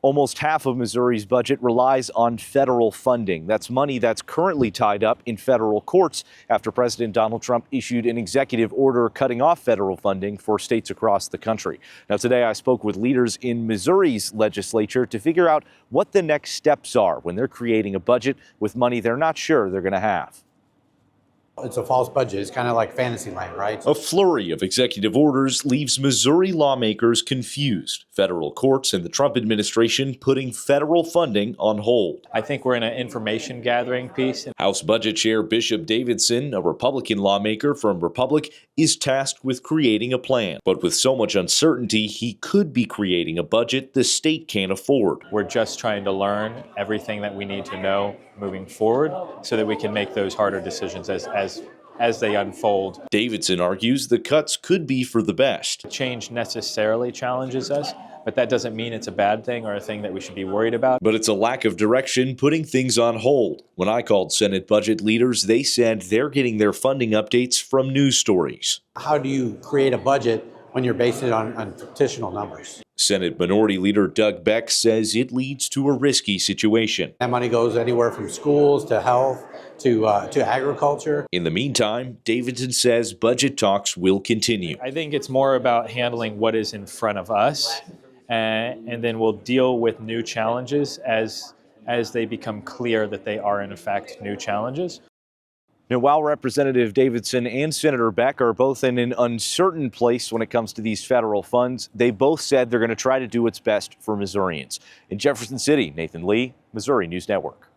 Almost half of Missouri's budget relies on federal funding. That's money that's currently tied up in federal courts after President Donald Trump issued an executive order cutting off federal funding for states across the country. Now, today I spoke with leaders in Missouri's legislature to figure out what the next steps are when they're creating a budget with money they're not sure they're going to have. It's a false budget. It's kind of like fantasy land, right? A flurry of executive orders leaves Missouri lawmakers confused. Federal courts and the Trump administration putting federal funding on hold. I think we're in an information gathering piece. House Budget Chair Bishop Davidson, a Republican lawmaker from Republic, is tasked with creating a plan. But with so much uncertainty, he could be creating a budget the state can't afford. We're just trying to learn everything that we need to know moving forward so that we can make those harder decisions as they unfold. Davidson argues the cuts could be for the best. Change necessarily challenges us, but that doesn't mean it's a bad thing or a thing that we should be worried about. But it's a lack of direction putting things on hold. When I called Senate budget leaders, they said they're getting their funding updates from news stories. How do you create a budget when you're basing it on fictional numbers? Senate Minority Leader Doug Beck says it leads to a risky situation. That money goes anywhere from schools to health to agriculture. In the meantime, Davidson says budget talks will continue. I think it's more about handling what is in front of us, and then we'll deal with new challenges as they become clear that they are in fact new challenges. Now, while Representative Davidson and Senator Beck are both in an uncertain place when it comes to these federal funds, they both said they're going to try to do what's best for Missourians. In Jefferson City, Nathan Lee, Missouri News Network.